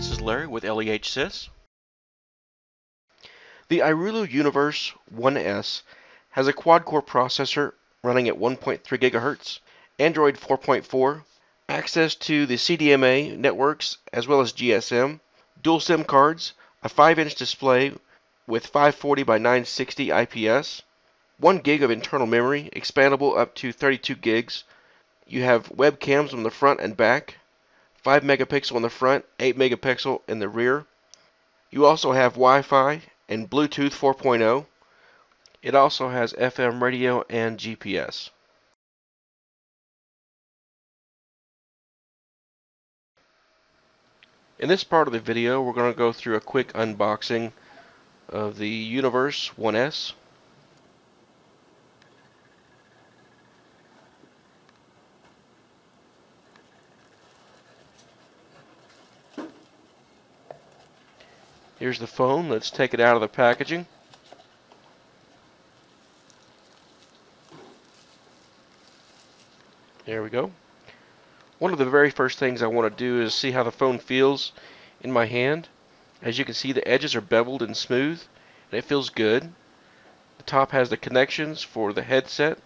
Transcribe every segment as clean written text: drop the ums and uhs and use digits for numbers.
this is Larry with LEHSys. The iRulu U1s has a quad-core processor running at 1.3 GHz, Android 4.4, access to the CDMA networks as well as GSM, dual SIM cards, a 5-inch display with 540 by 960 IPS, 1 gig of internal memory, expandable up to 32 gigs. You have webcams on the front and back, 5 megapixel in the front, 8 megapixel in the rear. You also have Wi-Fi and Bluetooth 4.0. It also has FM radio and GPS. In this part of the video, we're going to go through a quick unboxing of the U1s. Here's the phone. Let's take it out of the packaging. There we go. One of the very first things I want to do is see how the phone feels in my hand. As you can see, the edges are beveled and smooth, and it feels good. The top has the connections for the headset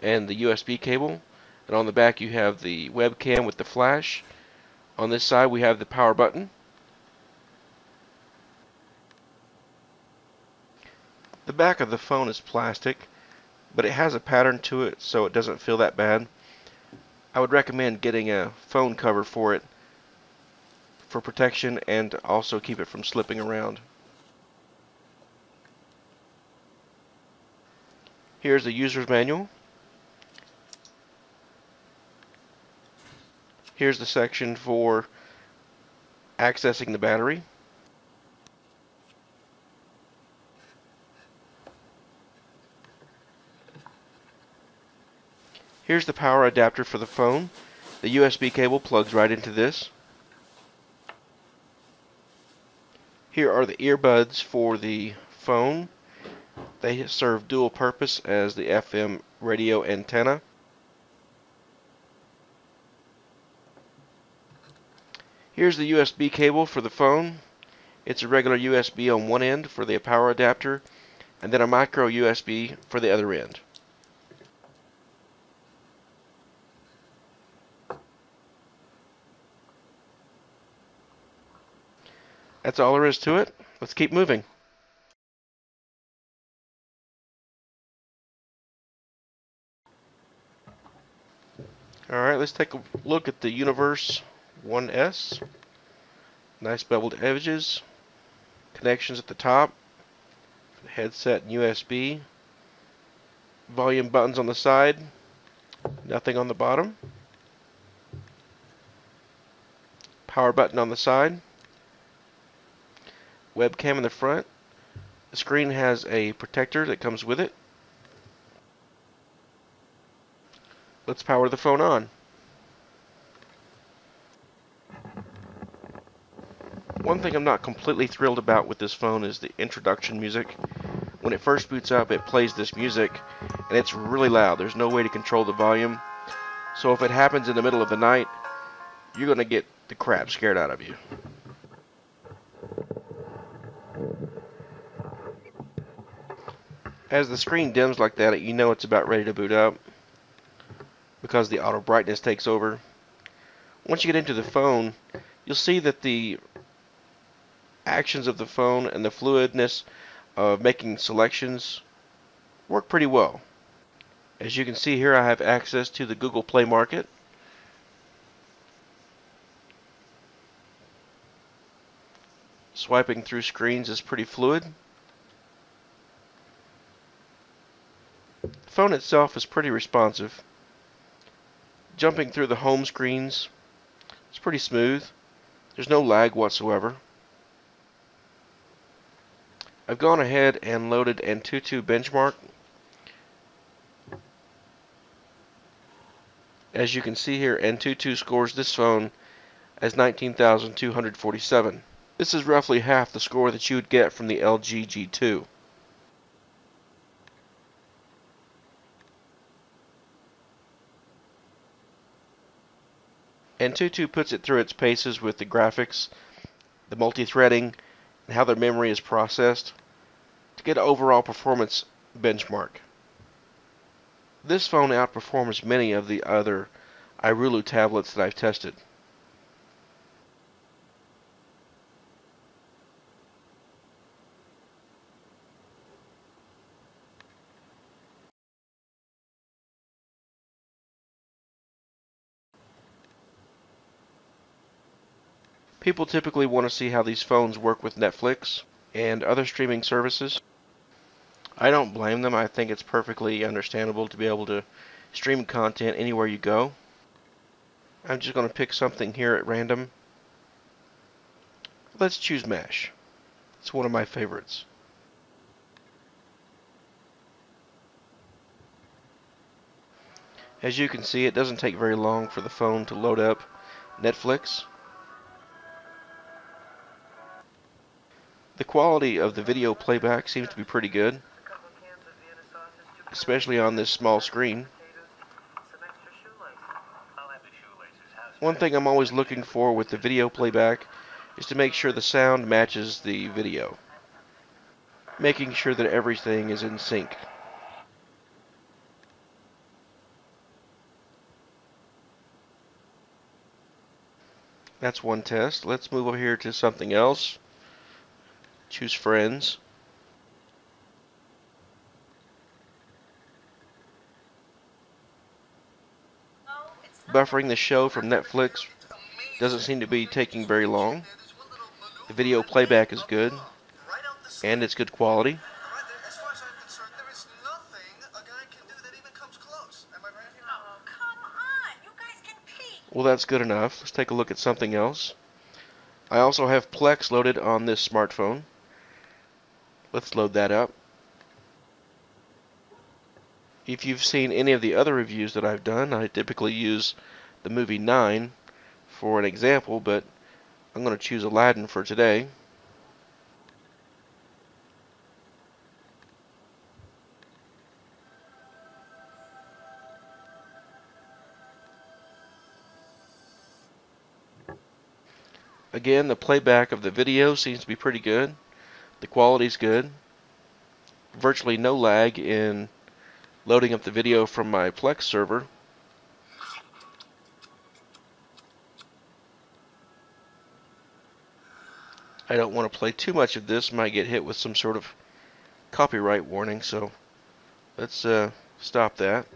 and the USB cable, and on the back you have the webcam with the flash. On this side we have the power button. The back of the phone is plastic, but it has a pattern to it, so it doesn't feel that bad. I would recommend getting a phone cover for it for protection and also keep it from slipping around. Here's the user's manual. Here's the section for accessing the battery. Here's the power adapter for the phone. The USB cable plugs right into this. Here are the earbuds for the phone. They serve dual purpose as the FM radio antenna. Here's the USB cable for the phone. It's a regular USB on one end for the power adapter, and then a micro USB for the other end. That's all there is to it. Let's keep moving. Alright, let's take a look at the U1s. Nice beveled edges. Connections at the top. Headset and USB. Volume buttons on the side. Nothing on the bottom. Power button on the side. Webcam in the front. The screen has a protector that comes with it. Let's power the phone on. One thing I'm not completely thrilled about with this phone is the introduction music. When it first boots up, it plays this music, and it's really loud. There's no way to control the volume. So if it happens in the middle of the night, you're going to get the crap scared out of you. As the screen dims like that, you know it's about ready to boot up because the auto brightness takes over. Once you get into the phone, you'll see that the actions of the phone and the fluidness of making selections work pretty well. As you can see here, I have access to the Google Play Market. Swiping through screens is pretty fluid. The phone itself is pretty responsive. Jumping through the home screens is pretty smooth. There's no lag whatsoever. I've gone ahead and loaded Antutu Benchmark. As you can see here, Antutu scores this phone as 19,247. This is roughly half the score that you would get from the LG G2. Antutu puts it through its paces with the graphics the multi-threading, and how their memory is processed to get an overall performance benchmark. This phone outperforms many of the other iRulu tablets that I've tested. People typically want to see how these phones work with Netflix and other streaming services. I don't blame them. I think it's perfectly understandable to be able to stream content anywhere you go. I'm just going to pick something here at random. Let's choose MASH. It's one of my favorites. As you can see, it doesn't take very long for the phone to load up Netflix. The quality of the video playback seems to be pretty good, especially on this small screen. One thing I'm always looking for with the video playback is to make sure the sound matches the video, making sure that everything is in sync. That's one test. Let's move over here to something else. Choose Friends. Buffering the show from Netflix doesn't seem to be taking very long. The video playback is good, and it's good quality. Well, that's good enough. Let's take a look at something else. I also have Plex loaded on this smartphone. Let's load that up. If you've seen any of the other reviews that I've done, I typically use the movie 9 for an example, but I'm going to choose Aladdin for today. Again, the playback of the video seems to be pretty good. The quality's good. Virtually no lag in loading up the video from my Plex server. I don't want to play too much of this. Might get hit with some sort of copyright warning, so let's stop that.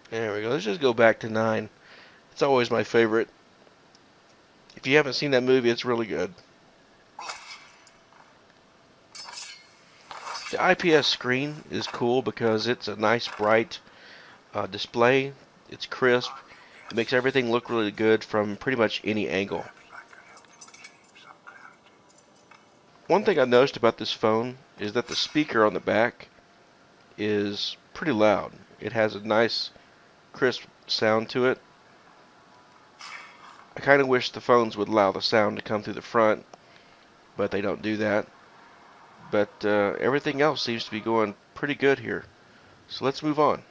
There we go. Let's just go back to 9. It's always my favorite. If you haven't seen that movie, it's really good. The IPS screen is cool because it's a nice bright display. It's crisp. It makes everything look really good from pretty much any angle. One thing I noticed about this phone is that the speaker on the back is pretty loud. It has a nice crisp sound to it. I kind of wish the phones would allow the sound to come through the front, but they don't do that. But everything else seems to be going pretty good here. So let's move on.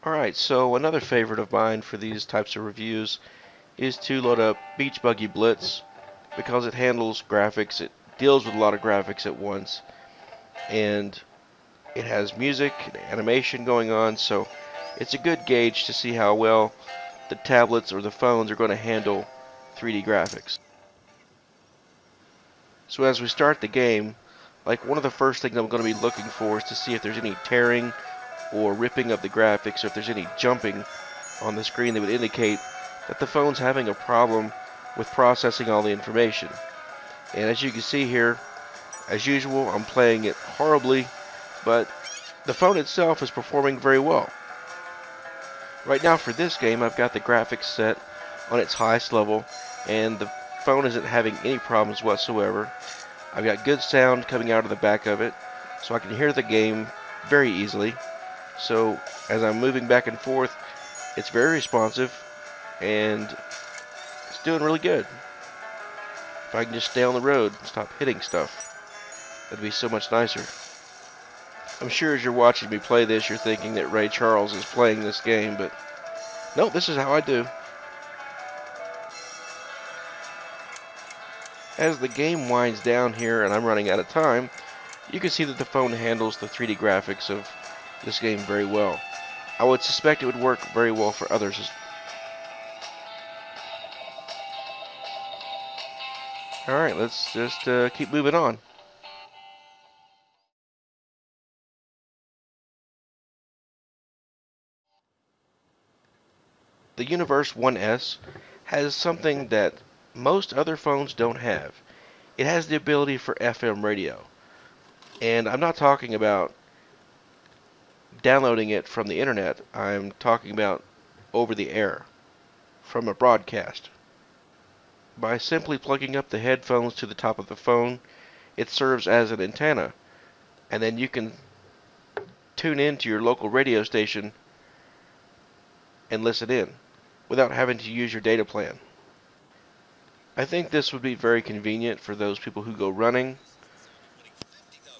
Alright, so another favorite of mine for these types of reviews is to load up Beach Buggy Blitz because it handles graphics. It deals with a lot of graphics at once, and it has music and animation going on, so it's a good gauge to see how well the tablets or the phones are going to handle 3D graphics. So as we start the game, like one of the first things I'm going to be looking for is to see if there's any tearing or ripping of the graphics, or if there's any jumping on the screen that would indicate that the phone's having a problem with processing all the information. And as you can see here, as usual, I'm playing it horribly, but the phone itself is performing very well. Right now for this game, I've got the graphics set on its highest level, and the phone isn't having any problems whatsoever. I've got good sound coming out of the back of it, so I can hear the game very easily. So as I'm moving back and forth, it's very responsive, and it's doing really good. If I can just stay on the road and stop hitting stuff, that'd be so much nicer. I'm sure as you're watching me play this, you're thinking that Ray Charles is playing this game, but no, this is how I do. As the game winds down here and I'm running out of time, you can see that the phone handles the 3D graphics of this game very well. I would suspect it would work very well for others. Alright, let's just keep moving on. The U1s has something that most other phones don't have. It has the ability for FM radio. And I'm not talking about downloading it from the internet. I'm talking about over the air, from a broadcast. By simply plugging up the headphones to the top of the phone, it serves as an antenna, and then you can tune in to your local radio station and listen in without having to use your data plan. I think this would be very convenient for those people who go running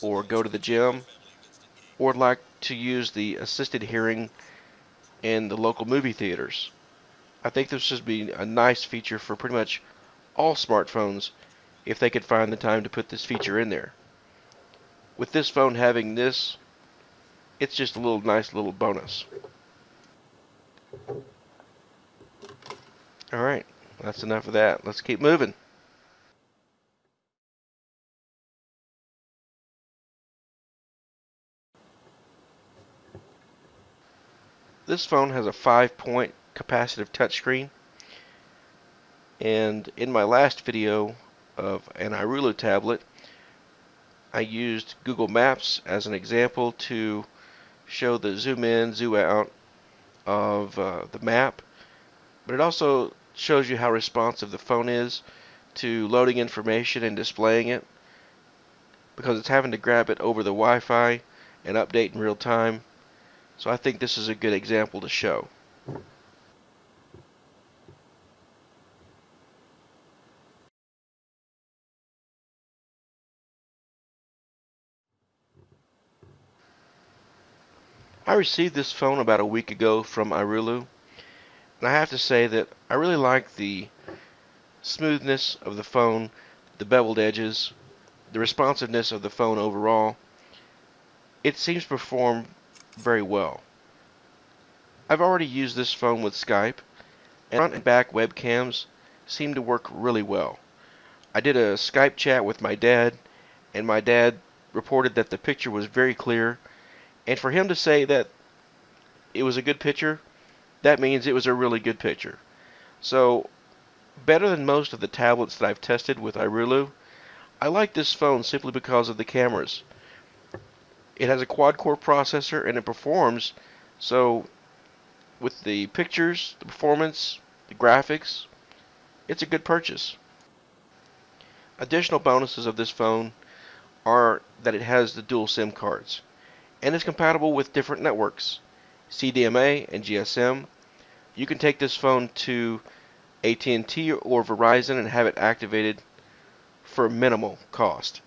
or go to the gym or like to use the assisted hearing in the local movie theaters. I think this would be a nice feature for pretty much all smartphones if they could find the time to put this feature in there. With this phone having this, it's just a nice little bonus. Alright, that's enough of that. Let's keep moving. This phone has a 5-point capacitive touchscreen, and in my last video of an iRulu tablet, I used Google Maps as an example to show the zoom in, zoom out of the map, but it also shows you how responsive the phone is to loading information and displaying it, because it's having to grab it over the Wi-Fi and update in real time. So I think this is a good example to show. I received this phone about a week ago from iRulu, and I have to say that I really like the smoothness of the phone, the beveled edges, the responsiveness of the phone overall. It seems to perform very well. I've already used this phone with Skype, and front and back webcams seem to work really well. I did a Skype chat with my dad, and my dad reported that the picture was very clear, and for him to say that it was a good picture, that means it was a really good picture. So, better than most of the tablets that I've tested with iRulu, I like this phone simply because of the cameras. It has a quad-core processor and it performs, so with the pictures, the performance, the graphics, it's a good purchase. Additional bonuses of this phone are that it has the dual SIM cards and is compatible with different networks, CDMA and GSM. You can take this phone to AT&T or Verizon and have it activated for minimal cost.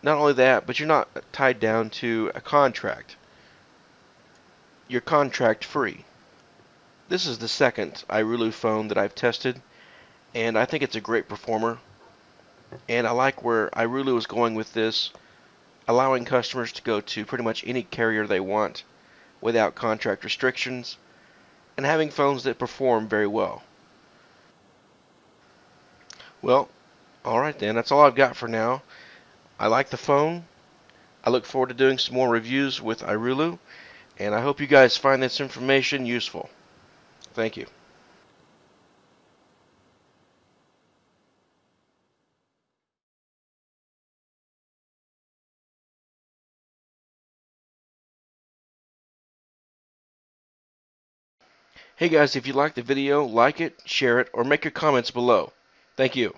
Not only that, but you're not tied down to a contract. You're contract free. This is the second iRulu phone that I've tested, and I think it's a great performer. And I like where iRulu is going with this, allowing customers to go to pretty much any carrier they want without contract restrictions, and having phones that perform very well. Well, alright then, that's all I've got for now. I like the phone. I look forward to doing some more reviews with iRulu, and I hope you guys find this information useful. Thank you. Hey guys, if you liked the video, like it, share it, or make your comments below. Thank you.